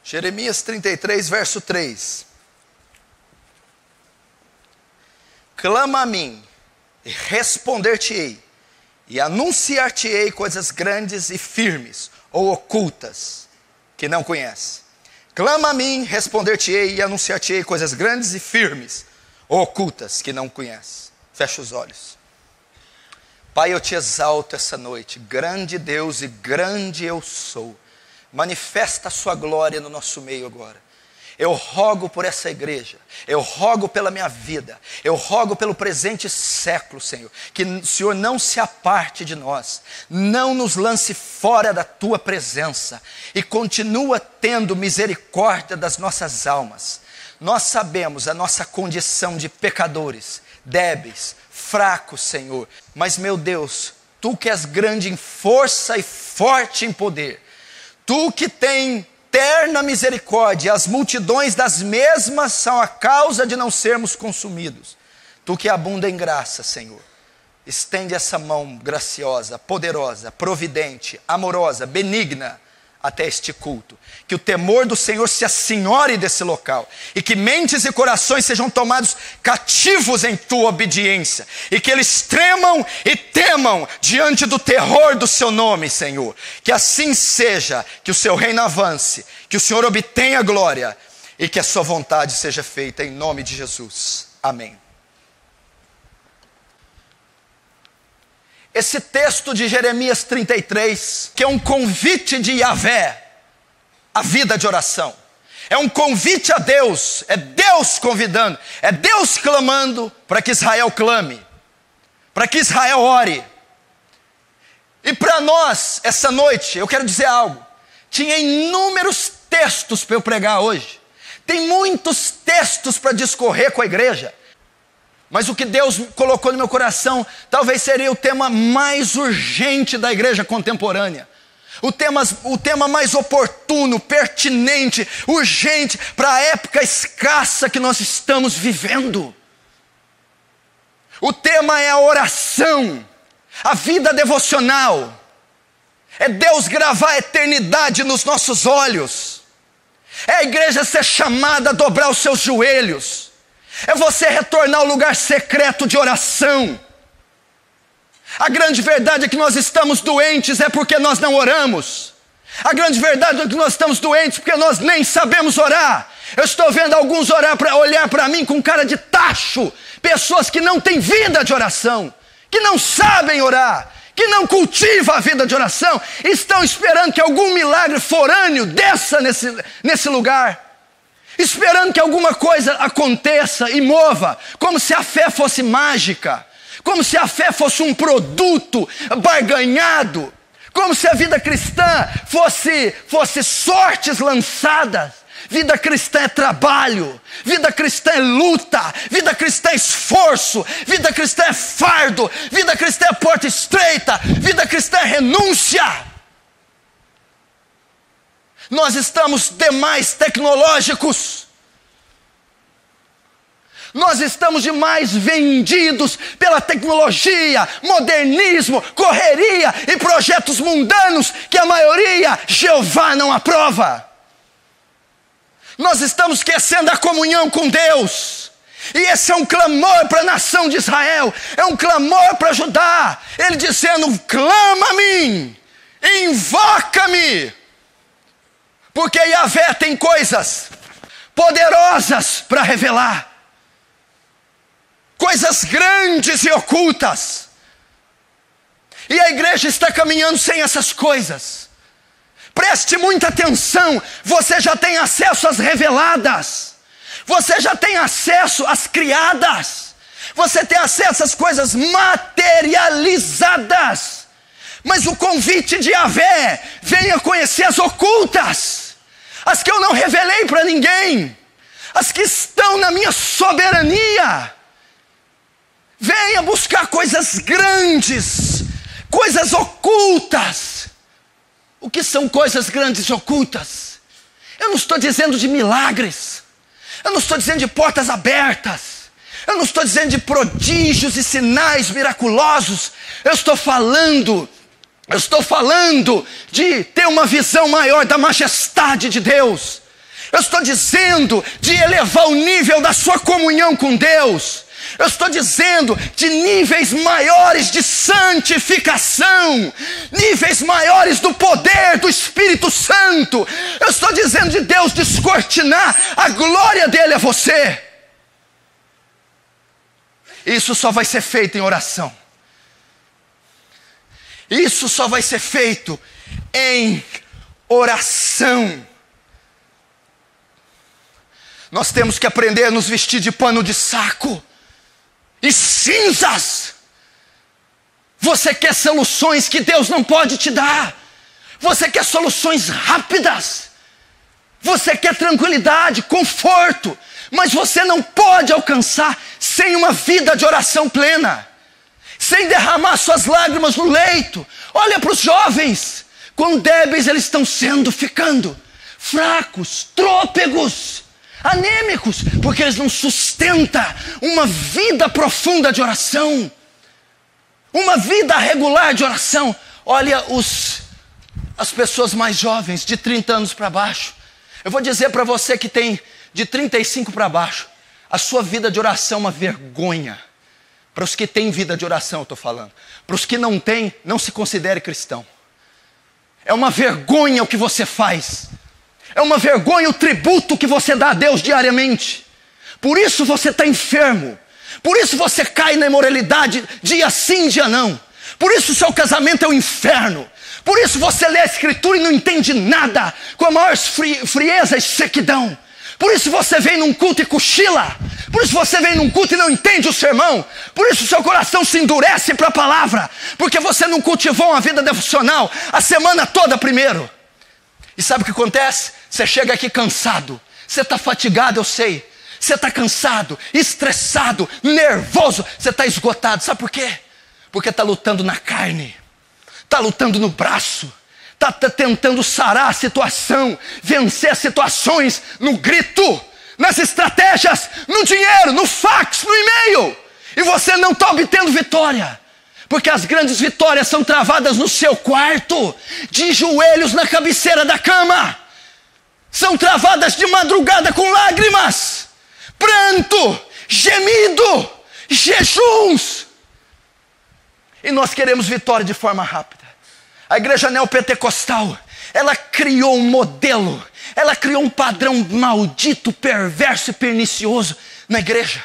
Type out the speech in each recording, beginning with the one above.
Jeremias 33, verso 3. Clama a mim, e responder-te-ei, e anunciar-te-ei coisas grandes e firmes, ou ocultas, que não conheces. Clama a mim, responder-te-ei, e anunciar-te-ei coisas grandes e firmes, ou ocultas, que não conheces. Fecha os olhos. Pai, eu te exalto essa noite, grande Deus e grande eu sou. Manifesta a sua glória no nosso meio agora. Eu rogo por essa igreja, eu rogo pela minha vida, eu rogo pelo presente século, Senhor, que o Senhor não se aparte de nós, não nos lance fora da tua presença e continua tendo misericórdia das nossas almas. Nós sabemos a nossa condição de pecadores, débeis, fracos, Senhor, mas meu Deus, tu que és grande em força e forte em poder, tu que tem eterna misericórdia, as multidões das mesmas são a causa de não sermos consumidos. Tu que abunda em graça, Senhor, estende essa mão graciosa, poderosa, providente, amorosa, benigna até este culto. Que o temor do Senhor se assenhore desse local e que mentes e corações sejam tomados cativos em tua obediência e que eles tremam e temam diante do terror do seu nome, Senhor. Que assim seja, que o seu reino avance, que o Senhor obtenha glória e que a sua vontade seja feita em nome de Jesus. Amém. Esse texto de Jeremias 33, que é um convite de Yahvé à vida de oração. É um convite a Deus, é Deus convidando, é Deus clamando para que Israel clame, para que Israel ore. E para nós, essa noite, eu quero dizer algo. Tinha inúmeros textos para eu pregar hoje. Tem muitos textos para discorrer com a igreja. Mas o que Deus colocou no meu coração, talvez seria o tema mais urgente da igreja contemporânea. O tema mais oportuno, pertinente, urgente para a época escassa que nós estamos vivendo. O tema é a oração, a vida devocional. É Deus gravar a eternidade nos nossos olhos. É a igreja ser chamada a dobrar os seus joelhos. É você retornar ao lugar secreto de oração. A grande verdade é que nós estamos doentes é porque nós não oramos. A grande verdade é que nós estamos doentes porque nós nem sabemos orar. Eu estou vendo alguns olhar para mim com cara de tacho. Pessoas que não têm vida de oração, que não sabem orar, que não cultivam a vida de oração, estão esperando que algum milagre forâneo desça nesse lugar. Esperando que alguma coisa aconteça e mova, como se a fé fosse mágica, como se a fé fosse um produto barganhado, como se a vida cristã fosse sortes lançadas. Vida cristã é trabalho, vida cristã é luta, vida cristã é esforço, vida cristã é fardo, vida cristã é porta estreita, vida cristã é renúncia. Nós estamos demais tecnológicos. Nós estamos demais vendidos pela tecnologia, modernismo, correria e projetos mundanos que a maioria Jeová não aprova. Nós estamos esquecendo a comunhão com Deus. E esse é um clamor para a nação de Israel, é um clamor para Judá. Ele dizendo: clama a mim, invoca-me. Porque Yahvé tem coisas poderosas para revelar. Coisas grandes e ocultas. E a igreja está caminhando sem essas coisas. Preste muita atenção. Você já tem acesso às reveladas. Você já tem acesso às criadas. Você tem acesso às coisas materializadas. Mas o convite de Yahvé: venha conhecer as ocultas. As que eu não revelei para ninguém, as que estão na minha soberania. Venha buscar coisas grandes, coisas ocultas. O que são coisas grandes e ocultas? Eu não estou dizendo de milagres, eu não estou dizendo de portas abertas, eu não estou dizendo de prodígios e sinais miraculosos. Eu estou falando de ter uma visão maior da majestade de Deus, Eu estou dizendo de elevar o nível da sua comunhão com Deus. Eu estou dizendo de níveis maiores de santificação, níveis maiores do poder do Espírito Santo. Eu estou dizendo de Deus descortinar a glória dele a você. Isso só vai ser feito em oração. Isso só vai ser feito em oração. Nós temos que aprender a nos vestir de pano de saco e cinzas. Você quer soluções que Deus não pode te dar. Você quer soluções rápidas. Você quer tranquilidade, conforto. Mas você não pode alcançar sem uma vida de oração plena, sem derramar suas lágrimas no leito. Olha para os jovens, quão débeis eles estão ficando, fracos, trôpegos, anêmicos, porque eles não sustentam uma vida profunda de oração, uma vida regular de oração. Olha as pessoas mais jovens, de 30 anos para baixo. Eu vou dizer para você que tem de 35 para baixo, a sua vida de oração é uma vergonha. Para os que têm vida de oração eu estou falando. Para os que não têm, não se considere cristão. É uma vergonha o que você faz. É uma vergonha o tributo que você dá a Deus diariamente. Por isso você está enfermo. Por isso você cai na imoralidade dia sim, dia não. Por isso o seu casamento é um inferno. Por isso você lê a Escritura e não entende nada, com a maior frieza e sequidão. Por isso você vem num culto e cochila. Por isso você vem num culto e não entende o sermão. Por isso seu coração se endurece para a palavra. Porque você não cultivou uma vida devocional a semana toda primeiro. E sabe o que acontece? Você chega aqui cansado. Você está fatigado, eu sei. Você está cansado, estressado, nervoso. Você está esgotado. Sabe por quê? Porque está lutando na carne. Está lutando no braço. Está tentando sarar a situação, vencer as situações no grito, nas estratégias, no dinheiro, no fax, no e-mail. E você não está obtendo vitória. Porque as grandes vitórias são travadas no seu quarto, de joelhos na cabeceira da cama. São travadas de madrugada com lágrimas, pranto, gemido, jejuns. E nós queremos vitória de forma rápida. A igreja neopentecostal, ela criou um modelo, ela criou um padrão maldito, perverso e pernicioso na igreja.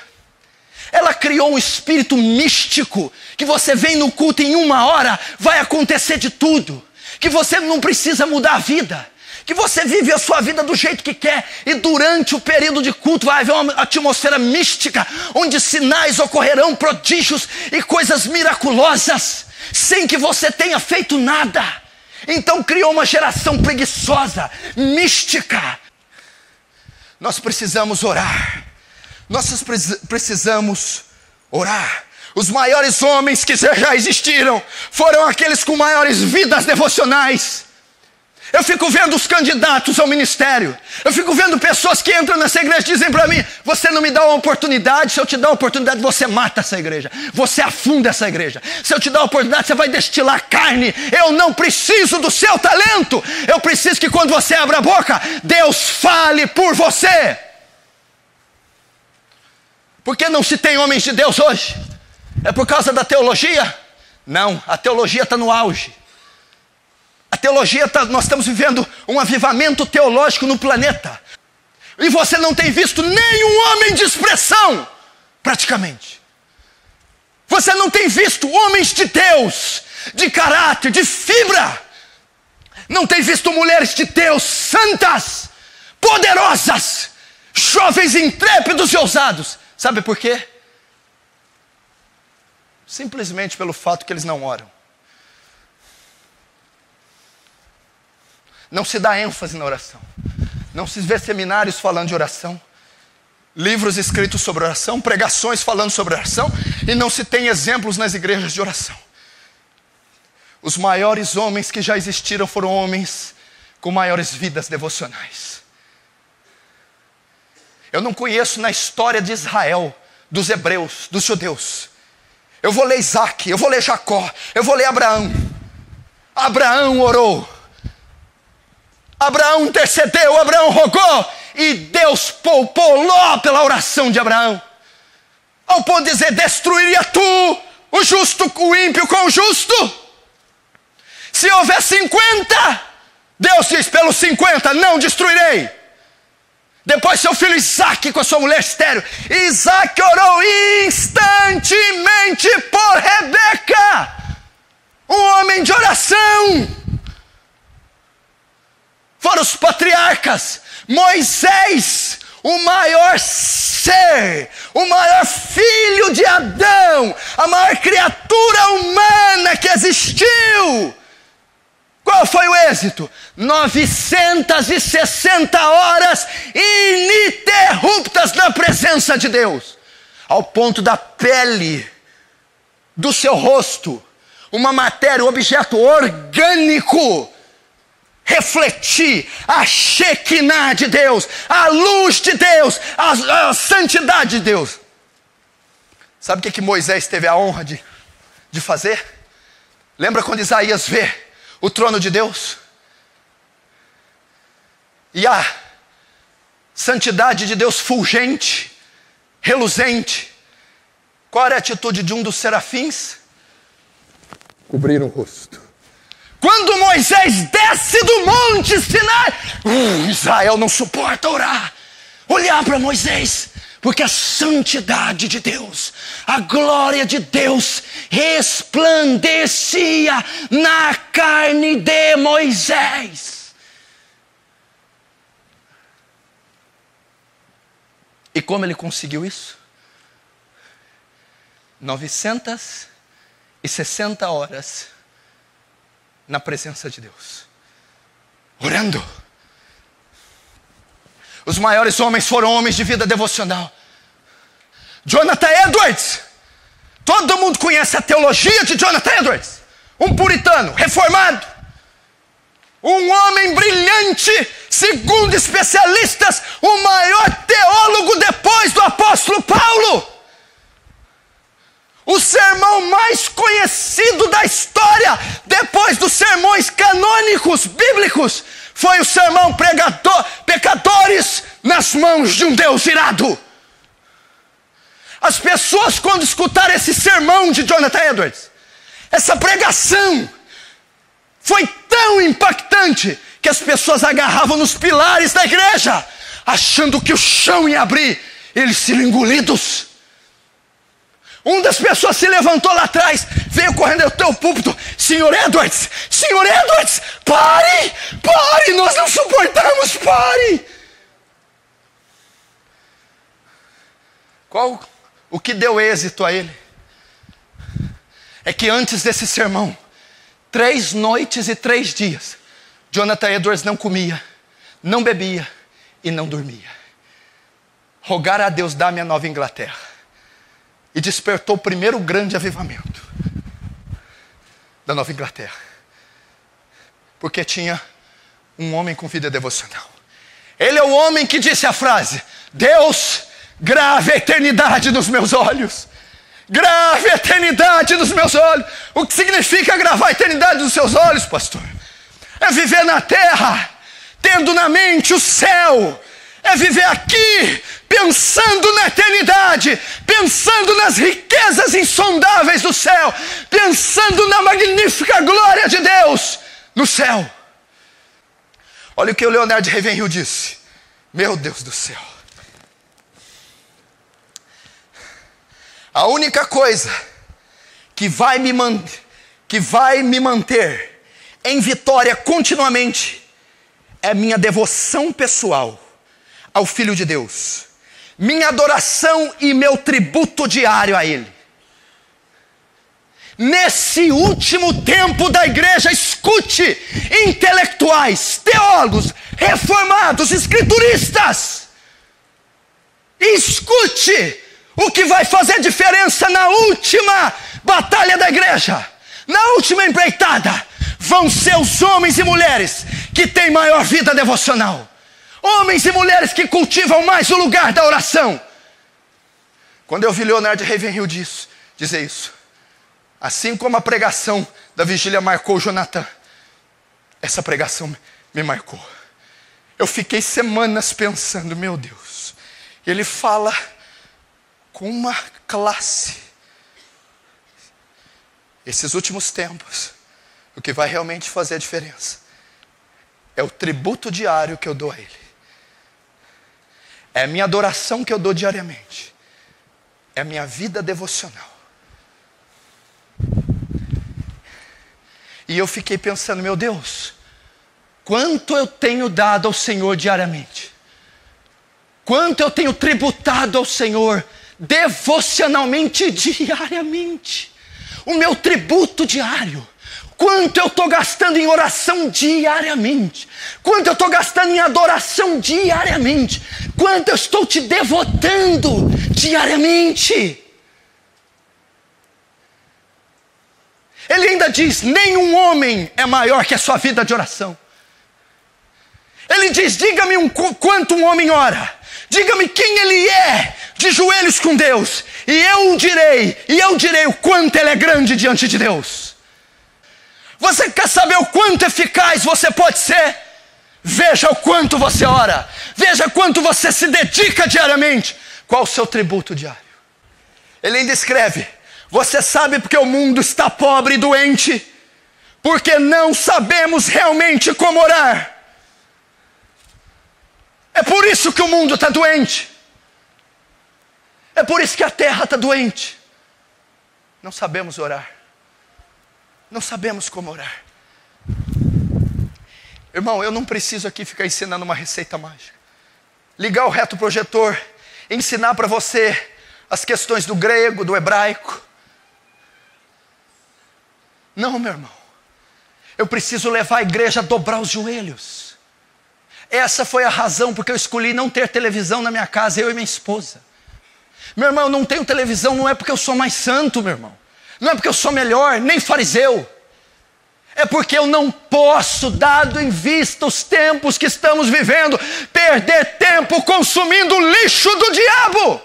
Ela criou um espírito místico, que você vem no culto em 1 hora, vai acontecer de tudo. Que você não precisa mudar a vida. Que você vive a sua vida do jeito que quer. E durante o período de culto vai haver uma atmosfera mística, onde sinais ocorrerão, prodígios e coisas miraculosas, sem que você tenha feito nada. Então criou uma geração preguiçosa, mística. Nós precisamos orar. Nós precisamos orar. Os maiores homens que já existiram foram aqueles com maiores vidas devocionais. Eu fico vendo os candidatos ao ministério. Eu fico vendo pessoas que entram nessa igreja e dizem para mim: você não me dá uma oportunidade. Se eu te dar uma oportunidade, você mata essa igreja. Você afunda essa igreja. Se eu te dar uma oportunidade, você vai destilar carne. Eu não preciso do seu talento. Eu preciso que quando você abra a boca, Deus fale por você. Por que não se tem homens de Deus hoje? É por causa da teologia? Não, a teologia está no auge. A teologia, nós estamos vivendo um avivamento teológico no planeta. E você não tem visto nenhum homem de expressão, praticamente. Você não tem visto homens de Deus, de caráter, de fibra. Não tem visto mulheres de Deus santas, poderosas, jovens intrépidos e ousados. Sabe por quê? Simplesmente pelo fato que eles não oram. Não se dá ênfase na oração. Não se vê seminários falando de oração, livros escritos sobre oração, pregações falando sobre oração, e não se tem exemplos nas igrejas de oração. Os maiores homens que já existiram foram homens com maiores vidas devocionais. Eu não conheço na história de Israel, dos hebreus, dos judeus. Eu vou ler Isaac, eu vou ler Jacó, eu vou ler Abraão. Abraão orou. Abraão intercedeu, Abraão rogou. e Deus poupou Ló pela oração de Abraão. Ao ponto de dizer, destruiria tu o justo, o ímpio com o justo? Se houver 50, Deus diz, pelos 50 não destruirei. Depois seu filho Isaac com a sua mulher estéril. Isaac orou instantemente por Rebeca, um homem de oração. Foram os patriarcas. Moisés, o maior ser, o maior filho de Adão, a maior criatura humana que existiu. Qual foi o êxito? 960 horas ininterruptas na presença de Deus, ao ponto da pele do seu rosto, uma matéria, um objeto orgânico, refletir a Shekinah de Deus, a luz de Deus, a santidade de Deus. Sabe o que Moisés teve a honra de fazer? Lembra quando Isaías vê o trono de Deus? E a santidade de Deus fulgente, reluzente. Qual era a atitude de um dos serafins? Cobrir o rosto. Quando Moisés desce do monte Sinai, Israel não suporta orar, olhar para Moisés, porque a santidade de Deus, a glória de Deus resplandecia na carne de Moisés. E como ele conseguiu isso? 960 horas na presença de Deus, orando. Os maiores homens foram homens de vida devocional. Jonathan Edwards, todo mundo conhece a teologia de Jonathan Edwards, um puritano, reformado, um homem brilhante, segundo especialistas, o maior teólogo depois do apóstolo Paulo. O sermão mais conhecido da história, depois dos sermões canônicos, bíblicos, foi o sermão pecadores nas mãos de um Deus irado. As pessoas, quando escutaram esse sermão de Jonathan Edwards, essa pregação, foi tão impactante que as pessoas agarravam nos pilares da igreja, achando que o chão ia abrir, eles seriam engolidos. Uma das pessoas se levantou lá atrás, veio correndo até o púlpito. Senhor Edwards, pare, nós não suportamos, pare. O que deu êxito a ele? É que antes desse sermão, 3 noites e 3 dias, Jonathan Edwards não comia, não bebia e não dormia. Rogar a Deus, dá-me a Nova Inglaterra. E despertou o primeiro grande avivamento da Nova Inglaterra. Porque tinha um homem com vida devocional. Ele é o homem que disse a frase: Deus, grave a eternidade nos meus olhos. Grave a eternidade nos meus olhos. O que significa gravar a eternidade nos seus olhos, pastor? É viver na terra, tendo na mente o céu. É viver aqui, pensando na eternidade, pensando nas riquezas insondáveis do céu, pensando na magnífica glória de Deus no céu. Olha o que o Leonard Ravenhill disse. Meu Deus do céu. A única coisa que vai me manter em vitória continuamente é minha devoção pessoal ao Filho de Deus, minha adoração e meu tributo diário a Ele. Nesse último tempo da igreja, escute intelectuais, teólogos, reformados, escrituristas, escute o que vai fazer diferença na última batalha da igreja, na última empreitada. Vão ser os homens e mulheres que têm maior vida devocional. Homens e mulheres que cultivam mais o lugar da oração. Quando eu vi Leonard Ravenhill dizer isso, assim como a pregação da vigília marcou Jonathan, essa pregação me marcou. Eu fiquei semanas pensando, meu Deus. Ele fala com uma classe. Esses últimos tempos, o que vai realmente fazer a diferença é o tributo diário que eu dou a Ele. É a minha adoração que eu dou diariamente. É a minha vida devocional. E eu fiquei pensando, meu Deus, quanto eu tenho dado ao Senhor diariamente? Quanto eu tenho tributado ao Senhor devocionalmente diariamente? O meu tributo diário. Quanto eu estou gastando em oração diariamente? Quanto eu estou gastando em adoração diariamente? Quanto eu estou te devotando diariamente? Ele ainda diz, nenhum homem é maior que a sua vida de oração. Ele diz, diga-me quanto um homem ora. Diga-me quem ele é de joelhos com Deus. E eu direi o quanto ele é grande diante de Deus. Você quer saber o quanto eficaz você pode ser? Veja o quanto você ora. Veja quanto você se dedica diariamente. Qual o seu tributo diário? Ele ainda escreve, você sabe porque o mundo está pobre e doente? Porque não sabemos realmente como orar. É por isso que o mundo está doente. É por isso que a terra está doente. Não sabemos orar. Não sabemos como orar. Irmão, eu não preciso aqui ficar ensinando uma receita mágica. Ligar o retroprojetor, ensinar para você as questões do grego, do hebraico. Não, meu irmão. Eu preciso levar a igreja a dobrar os joelhos. Essa foi a razão porque eu escolhi não ter televisão na minha casa, eu e minha esposa. Meu irmão, eu não tenho televisão, não é porque eu sou mais santo, meu irmão. Não é porque eu sou melhor, nem fariseu. É porque eu não posso, dado em vista os tempos que estamos vivendo, perder tempo consumindo o lixo do diabo.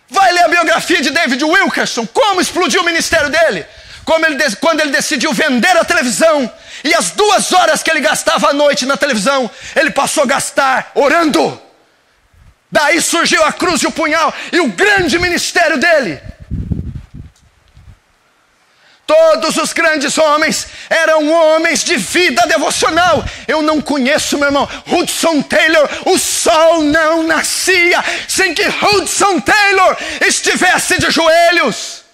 Vai ler a biografia de David Wilkerson, como explodiu o ministério dele. Quando ele decidiu vender a televisão, e as 2 horas que ele gastava à noite na televisão, ele passou a gastar orando. Daí surgiu a cruz e o punhal, e o grande ministério dele. Todos os grandes homens eram homens de vida devocional. Eu não conheço, meu irmão, Hudson Taylor. O sol não nascia sem que Hudson Taylor estivesse de joelhos.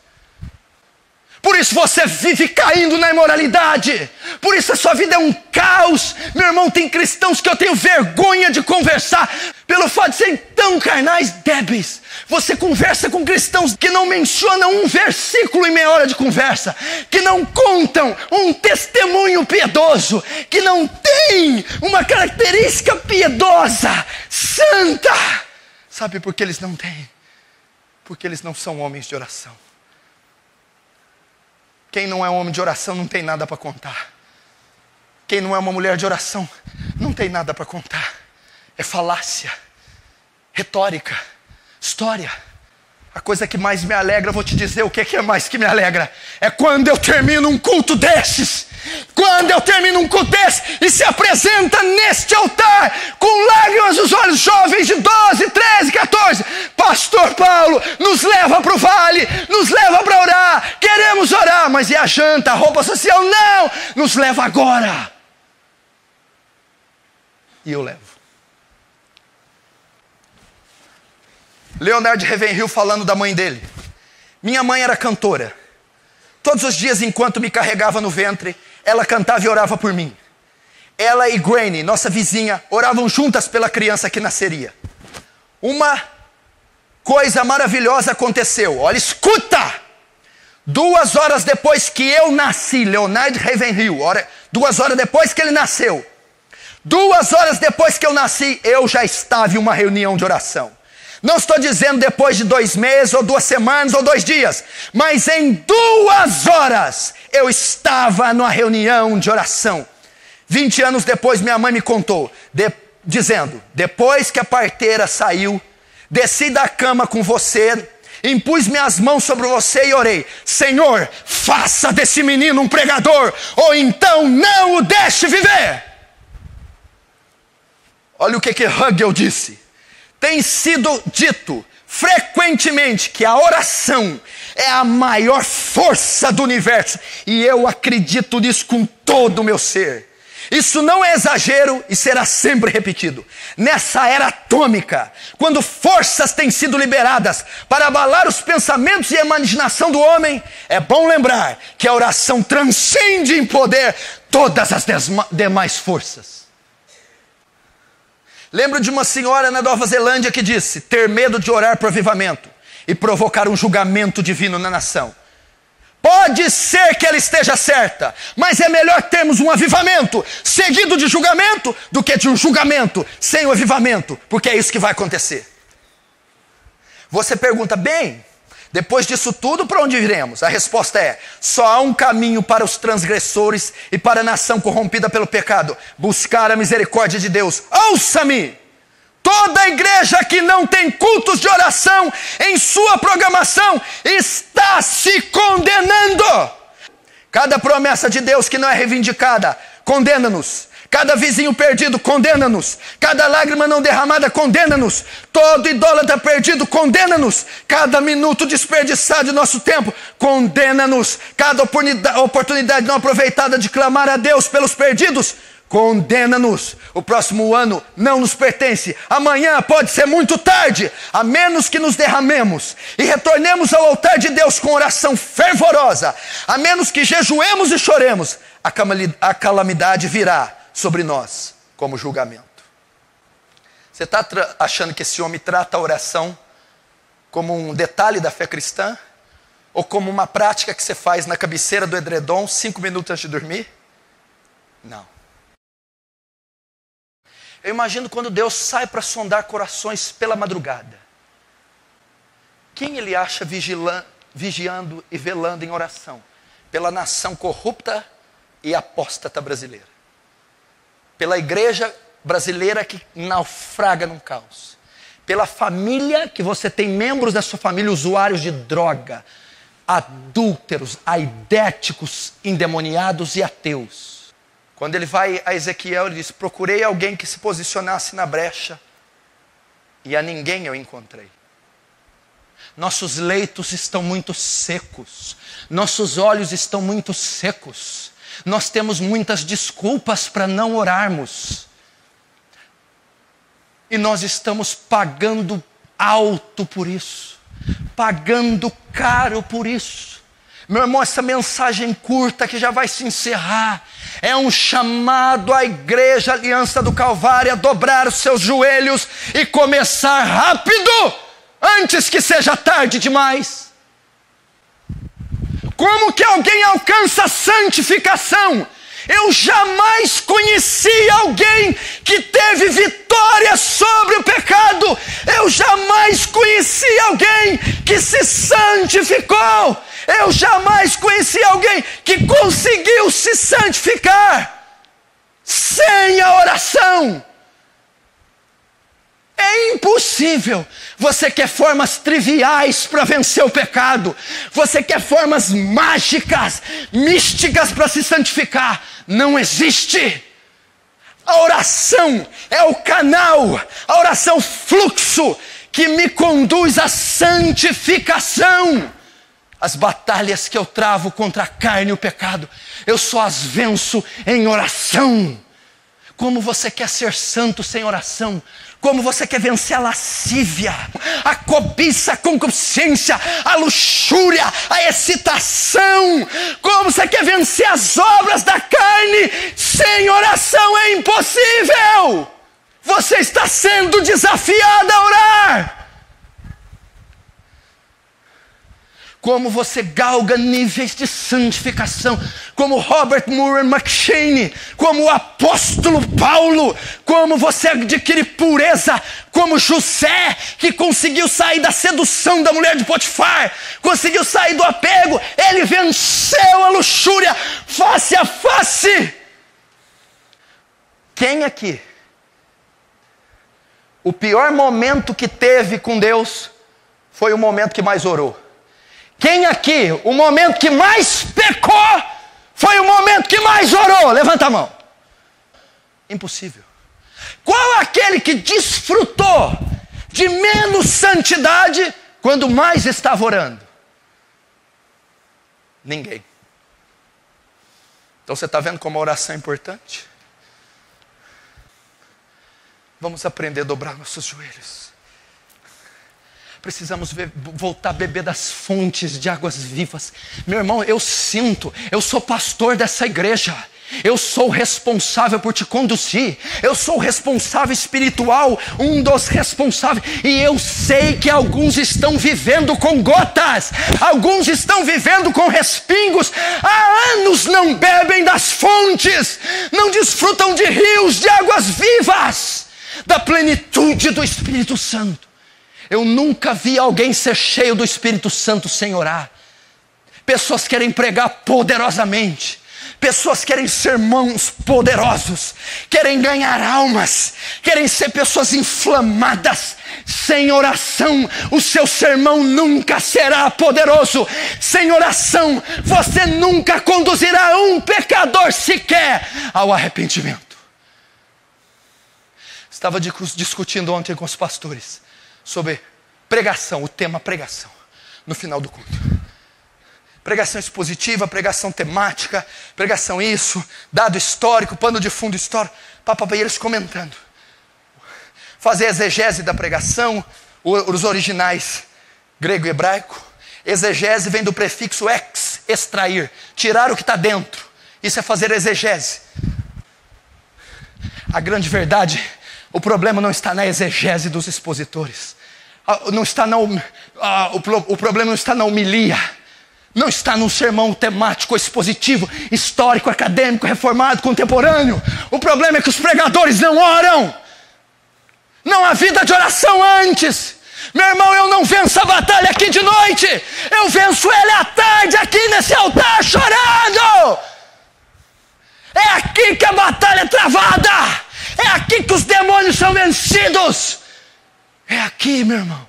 Por isso você vive caindo na imoralidade. Por isso a sua vida é um caos. Meu irmão, tem cristãos que eu tenho vergonha de conversar pelo fato de serem tão carnais, débeis. Você conversa com cristãos que não mencionam um versículo em meia hora de conversa, que não contam um testemunho piedoso, que não tem uma característica piedosa, santa. Sabe por que eles não têm? Porque eles não são homens de oração. Quem não é homem de oração não tem nada para contar. Quem não é uma mulher de oração não tem nada para contar. É falácia, retórica, história. A coisa que mais me alegra, eu vou te dizer o que é mais que me alegra. É quando eu termino um culto desses. Quando eu termino um culto desse e se apresenta neste altar com lágrimas nos olhos, jovens de 12, 13, 14. Pastor Paulo, nos leva para o vale, nos leva para orar. Queremos orar, mas e a janta, a roupa social? Não, nos leva agora. E eu levo. Leonard Ravenhill falando da mãe dele. Minha mãe era cantora. Todos os dias enquanto me carregava no ventre, ela cantava e orava por mim. Ela e Granny, nossa vizinha, oravam juntas pela criança que nasceria. Uma coisa maravilhosa aconteceu. Olha, escuta! 2 horas depois que eu nasci, Leonard Ravenhill, 2 horas depois que ele nasceu, 2 horas depois que eu nasci, eu já estava em uma reunião de oração. Não estou dizendo depois de 2 meses, ou 2 semanas, ou 2 dias. Mas em 2 horas, eu estava numa reunião de oração. 20 anos depois, minha mãe me contou, dizendo, depois que a parteira saiu, desci da cama com você, impus minhas mãos sobre você e orei. Senhor, faça desse menino um pregador, ou então não o deixe viver. Olha o que Hegel disse. Tem sido dito frequentemente que a oração é a maior força do universo. E eu acredito nisso com todo o meu ser. Isso não é exagero e será sempre repetido. Nessa era atômica, quando forças têm sido liberadas para abalar os pensamentos e a imaginação do homem, é bom lembrar que a oração transcende em poder todas as demais forças. Lembro de uma senhora na Nova Zelândia que disse ter medo de orar por avivamento e provocar um julgamento divino na nação. Pode ser que ela esteja certa, mas é melhor termos um avivamento seguido de julgamento do que de um julgamento sem o avivamento, porque é isso que vai acontecer. Você pergunta, bem, depois disso tudo, para onde iremos? A resposta é, só há um caminho para os transgressores e para a nação corrompida pelo pecado: buscar a misericórdia de Deus. Ouça-me! Toda igreja que não tem cultos de oração em sua programação está se condenando. Cada promessa de Deus que não é reivindicada, condena-nos. Cada vizinho perdido, condena-nos. Cada lágrima não derramada, condena-nos. Todo idólatra perdido, condena-nos. Cada minuto desperdiçado de nosso tempo, condena-nos. Cada oportunidade não aproveitada de clamar a Deus pelos perdidos, condena-nos. O próximo ano não nos pertence. Amanhã pode ser muito tarde, a menos que nos derramemos e retornemos ao altar de Deus com oração fervorosa. A menos que jejuemos e choremos, a calamidade virá sobre nós como julgamento. Você está achando que esse homem trata a oração como um detalhe da fé cristã? Ou como uma prática que você faz na cabeceira do edredom 5 minutos antes de dormir? Não. Eu imagino quando Deus sai para sondar corações pela madrugada. Quem ele acha vigiando e velando em oração? Pela nação corrupta e apóstata brasileira. Pela igreja brasileira que naufraga num caos. Pela família que você tem membros da sua família usuários de droga, adúlteros, aidéticos, endemoniados e ateus. Quando ele vai a Ezequiel, ele diz: procurei alguém que se posicionasse na brecha, e a ninguém eu encontrei. Nossos leitos estão muito secos, nossos olhos estão muito secos, nós temos muitas desculpas para não orarmos, e nós estamos pagando alto por isso, pagando caro por isso. Meu irmão, essa mensagem curta que já vai se encerrar é um chamado à igreja Aliança do Calvário a dobrar os seus joelhos e começar rápido, antes que seja tarde demais. Como que alguém alcança a santificação? Eu jamais conheci alguém que teve vitória sobre o pecado. Eu jamais conheci alguém que se santificou. Eu jamais conheci alguém que conseguiu se santificar sem a oração. É impossível. Você quer formas triviais para vencer o pecado. Você quer formas mágicas, místicas para se santificar. Não existe. A oração é o canal, a oração fluxo que me conduz à santificação. As batalhas que eu travo contra a carne e o pecado, eu só as venço em oração. Como você quer ser santo sem oração? Como você quer vencer a lascívia, a cobiça, a concupiscência, a luxúria, a excitação? Como você quer vencer as obras da carne? Sem oração é impossível. Você está sendo desafiado a orar. Como você galga níveis de santificação, como Robert Murray McCheyne, como o apóstolo Paulo, como você adquire pureza, como José, que conseguiu sair da sedução da mulher de Potifar, conseguiu sair do apego, ele venceu a luxúria face a face. Quem aqui, o pior momento que teve com Deus, foi o momento que mais orou? Quem aqui, o momento que mais pecou, foi o momento que mais orou? Levanta a mão. Impossível. Qual aquele que desfrutou de menos santidade quando mais estava orando? Ninguém. Então você está vendo como a oração é importante? Vamos aprender a dobrar nossos joelhos. Precisamos voltar a beber das fontes de águas vivas. Meu irmão, eu sou pastor dessa igreja. Eu sou responsável por te conduzir. Eu sou o responsável espiritual, um dos responsáveis. E eu sei que alguns estão vivendo com gotas. Alguns estão vivendo com respingos. Há anos não bebem das fontes. Não desfrutam de rios de águas vivas, da plenitude do Espírito Santo. Eu nunca vi alguém ser cheio do Espírito Santo sem orar. Pessoas querem pregar poderosamente. Pessoas querem sermões poderosos, querem ganhar almas, querem ser pessoas inflamadas. Sem oração, o seu sermão nunca será poderoso. Sem oração, você nunca conduzirá um pecador sequer ao arrependimento. Estava discutindo ontem com os pastores sobre pregação, o tema pregação, no final do culto. Pregação expositiva, pregação temática, pregação isso, dado histórico, pano de fundo histórico. E eles comentando. Fazer exegese da pregação, os originais grego e hebraico. Exegese vem do prefixo ex, extrair, tirar o que está dentro. Isso é fazer exegese. A grande verdade, o problema não está na exegese dos expositores. O problema não está na homilia. Não está num sermão temático, expositivo, histórico, acadêmico, reformado, contemporâneo. O problema é que os pregadores não oram. Não há vida de oração antes. Meu irmão, eu não venço a batalha aqui de noite. Eu venço ele à tarde aqui nesse altar chorando. É aqui que a batalha é travada. É aqui que os demônios são vencidos. É aqui, meu irmão,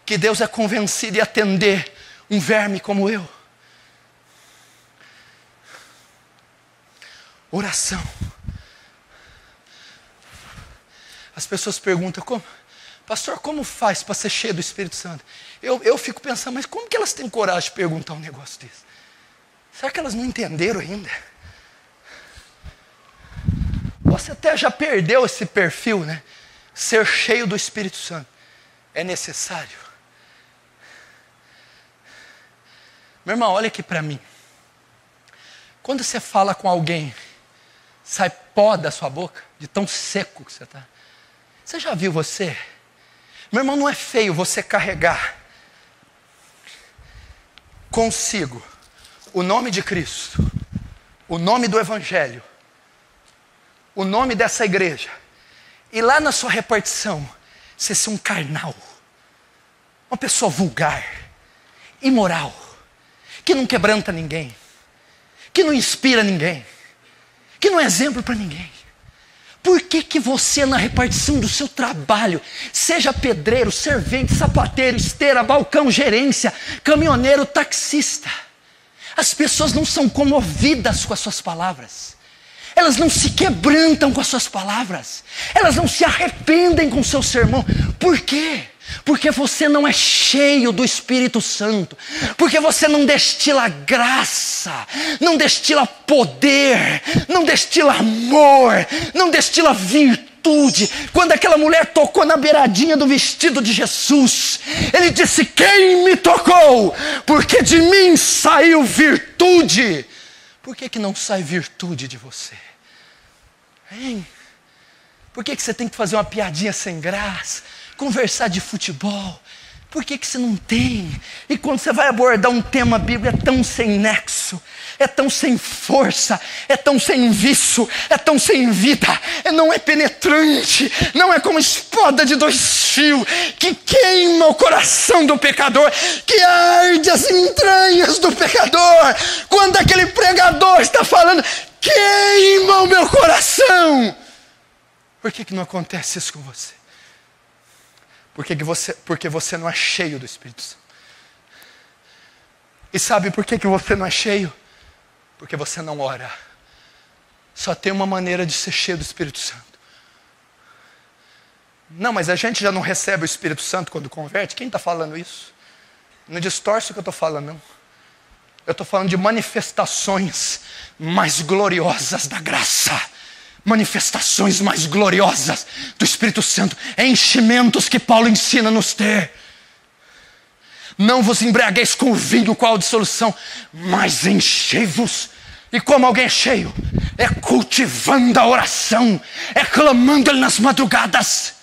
que Deus é convencido de atender um verme como eu. Oração. As pessoas perguntam, pastor, como faz para ser cheio do Espírito Santo? Eu fico pensando, mas como que elas têm coragem de perguntar um negócio desse? Será que elas não entenderam ainda? Você até já perdeu esse perfil, né? Ser cheio do Espírito Santo é necessário. Meu irmão, olha aqui para mim. Quando você fala com alguém, sai pó da sua boca, de tão seco que você está. Você já viu você? Meu irmão, não é feio você carregar consigo o nome de Cristo, o nome do Evangelho, o nome dessa igreja, e lá na sua repartição, você ser um carnal, uma pessoa vulgar, imoral, que não quebranta ninguém, que não inspira ninguém, que não é exemplo para ninguém. Por que você na repartição do seu trabalho, seja pedreiro, servente, sapateiro, esteira, balcão, gerência, caminhoneiro, taxista, as pessoas não são comovidas com as suas palavras, elas não se quebrantam com as suas palavras, elas não se arrependem com o seu sermão? Por quê? Porque você não é cheio do Espírito Santo, porque você não destila graça, não destila poder, não destila amor, não destila virtude. Quando aquela mulher tocou na beiradinha do vestido de Jesus, ele disse: quem me tocou? Porque de mim saiu virtude. Por que não sai virtude de você? Hein? Por que você tem que fazer uma piadinha sem graça? Conversar de futebol? Por que você não tem? E quando você vai abordar um tema bíblico, é tão sem nexo, é tão sem força, é tão sem vício, é tão sem vida, não é penetrante, não é como espada de 2 fios, que queima o coração do pecador, que arde as entranhas do pecador. Quando aquele pregador está falando, queima o meu coração. Por que não acontece isso com você? Porque você não é cheio do Espírito Santo. E sabe por que você não é cheio? Porque você não ora. Só tem uma maneira de ser cheio do Espírito Santo: Não, mas a gente já não recebe o Espírito Santo quando converte? Quem está falando isso? Não distorce o que eu estou falando, não. Eu estou falando de manifestações mais gloriosas da graça. Manifestações mais gloriosas do Espírito Santo. Enchimentos que Paulo ensina a nos ter. Não vos embriagueis com o vinho, qual a dissolução, mas enchei-vos. E como alguém é cheio? É cultivando a oração, é clamando Ele nas madrugadas.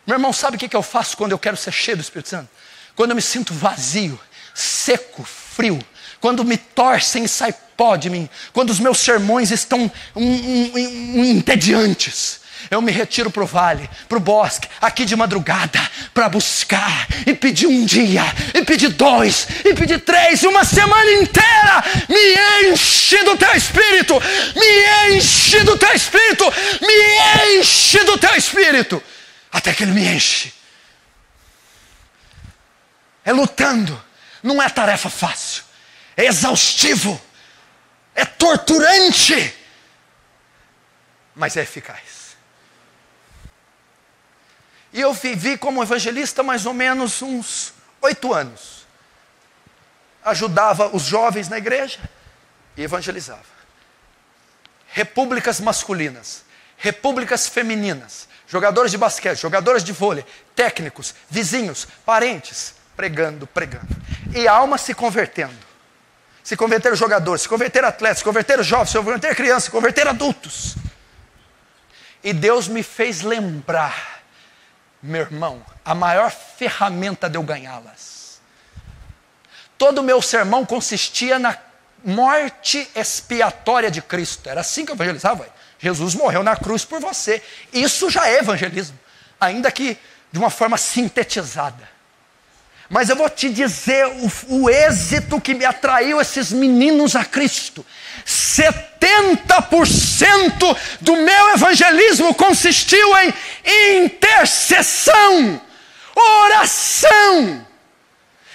Meu irmão, sabe o que eu faço quando eu quero ser cheio do Espírito Santo? Quando eu me sinto vazio, seco, frio, quando me torcem e sai pó de mim, quando os meus sermões estão entediantes, eu me retiro para o vale, para o bosque, aqui de madrugada, para buscar, e pedir um dia, e pedir 2, e pedir 3, e uma semana inteira. Me enche do teu Espírito, me enche do teu Espírito, me enche do teu Espírito, até que Ele me enche. É lutando, não é tarefa fácil, é exaustivo, é torturante, mas é eficaz. E eu vivi como evangelista mais ou menos uns 8 anos. Ajudava os jovens na igreja e evangelizava. Repúblicas masculinas, repúblicas femininas, jogadores de basquete, jogadores de vôlei, técnicos, vizinhos, parentes, pregando. E a alma se convertendo. Se converter jogadores, se converter atletas, se converter jovens, se converter crianças, se converter adultos. E Deus me fez lembrar, meu irmão, a maior ferramenta de eu ganhá-las. Todo o meu sermão consistia na morte expiatória de Cristo. Era assim que eu evangelizava. Jesus morreu na cruz por você. Isso já é evangelismo, ainda que de uma forma sintetizada. Mas eu vou te dizer o êxito que me atraiu esses meninos a Cristo. 70% do meu evangelismo consistiu em intercessão, oração.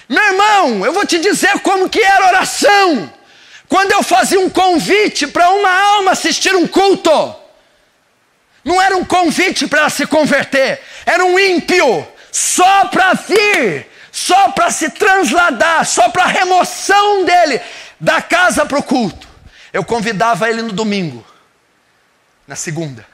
Meu irmão, eu vou te dizer como que era oração. Quando eu fazia um convite para uma alma assistir um culto, não era um convite para ela se converter, era um ímpio só para vir, só para se transladar, só para a remoção dele da casa para o culto. Eu convidava ele no domingo, na segunda,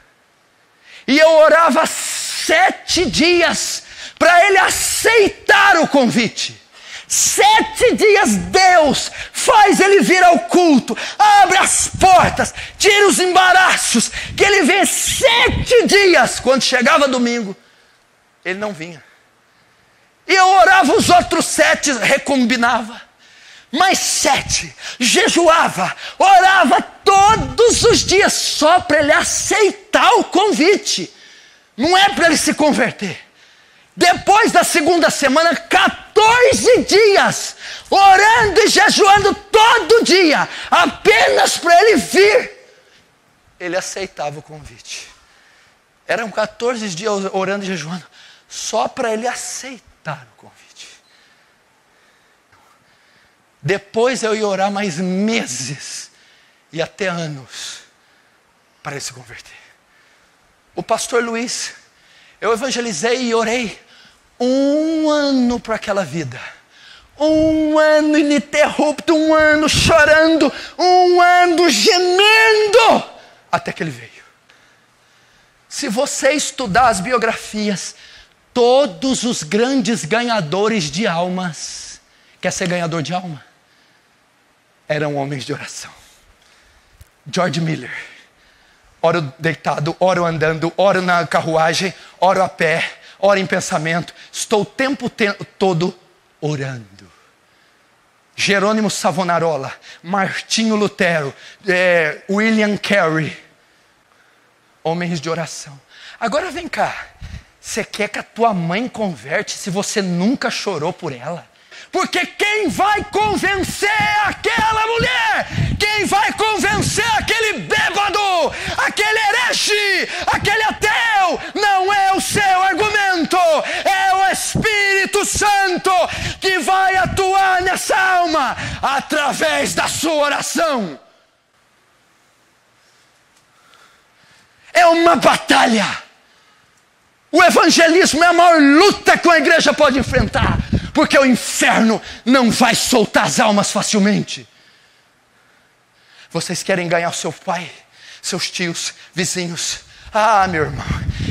e eu orava 7 dias para ele aceitar o convite. 7 dias Deus faz ele vir ao culto, abre as portas, tira os embaraços, que ele vem 7 dias. Quando chegava domingo, ele não vinha. E eu orava os outros 7, recombinava. Mais 7, jejuava, orava todos os dias só para ele aceitar o convite. Não é para ele se converter. Depois da segunda semana, 14 dias, orando e jejuando todo dia, apenas para ele vir. Ele aceitava o convite. Eram 14 dias orando e jejuando, só para ele aceitar o convite. Depois eu ia orar mais meses e até anos para ele se converter. O pastor Luiz, eu evangelizei e orei 1 ano para aquela vida. 1 ano ininterrupto, 1 ano chorando, 1 ano gemendo, até que ele veio. Se você estudar as biografias, todos os grandes ganhadores de almas, quer ser ganhador de alma? Eram homens de oração. George Miller, oro deitado, oro andando, oro na carruagem, oro a pé, oro em pensamento, estou o tempo todo orando. Jerônimo Savonarola, Martinho Lutero, William Carey, homens de oração. Agora vem cá, você quer que a tua mãe converte se você nunca chorou por ela? Porque quem vai convencer aquela mulher, quem vai convencer aquele bêbado, aquele herege, aquele ateu, não é o seu argumento, é o Espírito Santo que vai atuar nessa alma através da sua oração. É uma batalha. O evangelismo é a maior luta que uma igreja pode enfrentar, porque o inferno não vai soltar as almas facilmente. Vocês querem ganhar o seu pai, seus tios, vizinhos? Ah, meu irmão,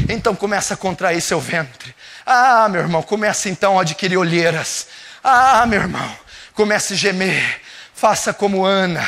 então começa a contrair seu ventre. Ah, meu irmão, começa então a adquirir olheiras. Ah, meu irmão, comece a gemer. Faça como Ana,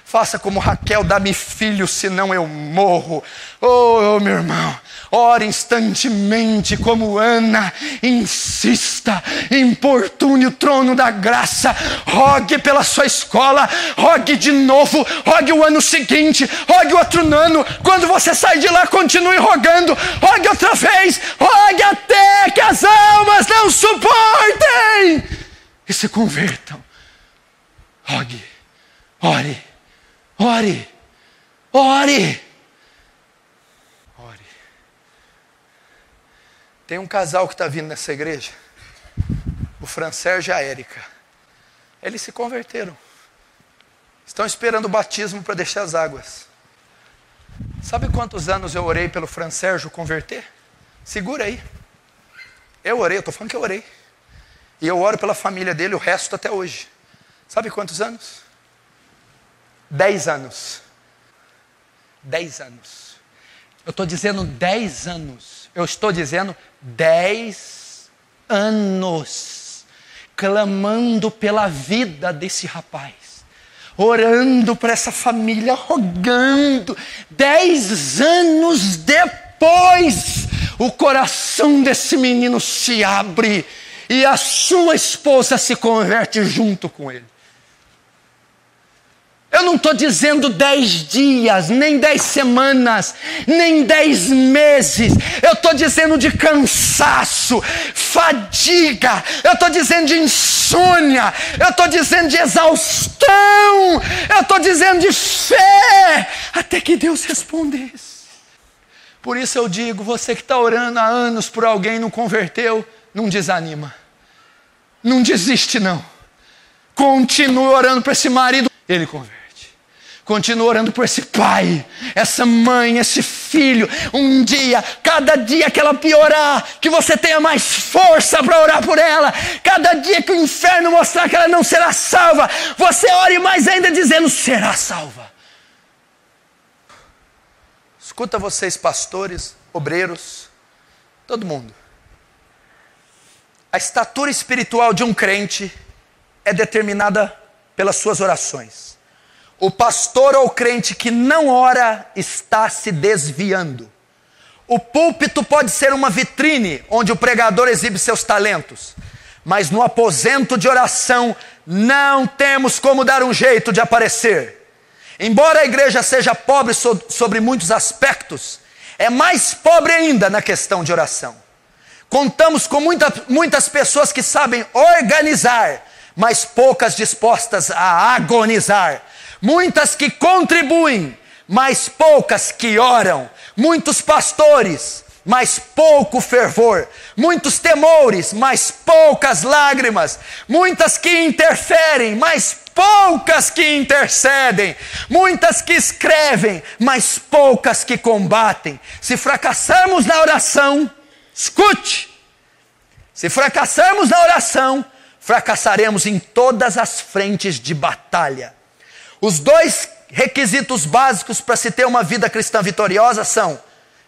faça como Raquel, dá-me filho, senão eu morro. Oh, meu irmão, ore instantemente como Ana, insista, importune o trono da graça, rogue pela sua escola, rogue de novo, rogue o ano seguinte, rogue outro ano, quando você sai de lá, continue rogando, rogue outra vez, rogue até que as almas não suportem e se convertam. Rogue, ore, ore, ore. Tem um casal que está vindo nessa igreja, o Fran Sérgio e a Érica. Eles se converteram. Estão esperando o batismo para deixar as águas. Sabe quantos anos eu orei pelo Fran Sérgio converter? Segura aí. Eu orei, eu estou falando que eu orei. E eu oro pela família dele, o resto até hoje. Sabe quantos anos? 10 anos. 10 anos. Eu estou dizendo 10 anos. Eu estou dizendo 10 anos. Clamando pela vida desse rapaz. Orando para essa família, rogando. 10 anos depois, o coração desse menino se abre. E a sua esposa se converte junto com ele. Eu não estou dizendo 10 dias, nem 10 semanas, nem 10 meses. Eu estou dizendo de cansaço, fadiga. Eu estou dizendo de insônia. Eu estou dizendo de exaustão. Eu estou dizendo de fé. Até que Deus respondesse. Por isso eu digo, você que está orando há anos por alguém e não converteu, não desanima. Não desiste não. Continua orando para esse marido, ele converte. Continua orando por esse pai, essa mãe, esse filho. Um dia, cada dia que ela piorar, que você tenha mais força para orar por ela. Cada dia que o inferno mostrar que ela não será salva, você ore mais ainda dizendo, será salva. Escuta vocês, pastores, obreiros, todo mundo. A estatura espiritual de um crente é determinada pelas suas orações. O pastor ou crente que não ora está se desviando. O púlpito pode ser uma vitrine onde o pregador exibe seus talentos, mas no aposento de oração não temos como dar um jeito de aparecer. Embora a igreja seja pobre sobre muitos aspectos, é mais pobre ainda na questão de oração. Contamos com muitas pessoas que sabem organizar, mas poucas dispostas a agonizar. Muitas que contribuem, mas poucas que oram. Muitos pastores, mas pouco fervor. Muitos temores, mas poucas lágrimas. Muitas que interferem, mas poucas que intercedem. Muitas que escrevem, mas poucas que combatem. Se fracassarmos na oração, escute, se fracassarmos na oração, fracassaremos em todas as frentes de batalha. Os 2 requisitos básicos para se ter uma vida cristã vitoriosa são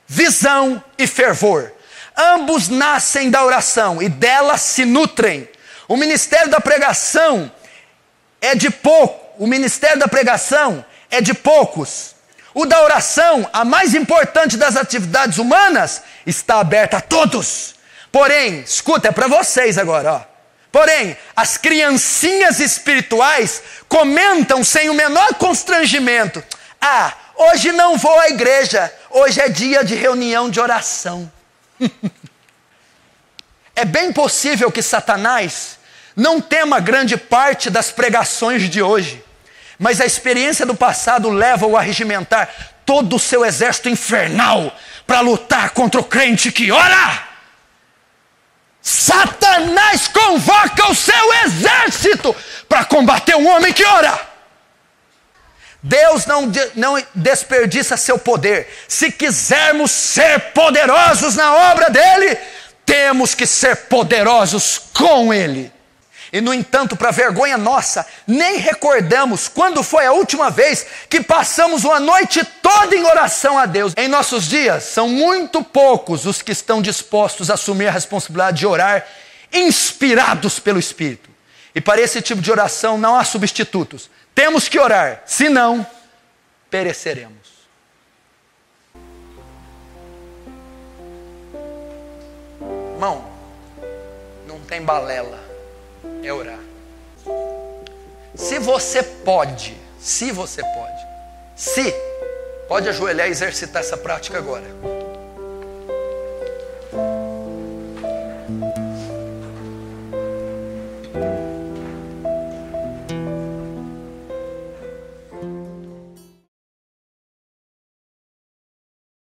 visão e fervor. Ambos nascem da oração e dela se nutrem. O ministério da pregação é de poucos. O da oração, a mais importante das atividades humanas, está aberta a todos. Porém, escuta, é para vocês agora, ó. Porém, as criancinhas espirituais comentam sem o menor constrangimento. Ah, hoje não vou à igreja, hoje é dia de reunião de oração. É bem possível que Satanás não tema grande parte das pregações de hoje, mas a experiência do passado leva-o a regimentar todo o seu exército infernal para lutar contra o crente que ora. Satanás convoca o seu exército para combater um homem que ora. Deus não desperdiça seu poder. Se quisermos ser poderosos na obra dele, temos que ser poderosos com ele. E no entanto, para vergonha nossa, nem recordamos quando foi a última vez que passamos uma noite toda em oração a Deus. Em nossos dias, são muito poucos os que estão dispostos a assumir a responsabilidade de orar inspirados pelo Espírito. E para esse tipo de oração não há substitutos. Temos que orar, senão pereceremos. Irmão, não tem balela, é orar. Se você pode ajoelhar e exercitar essa prática agora.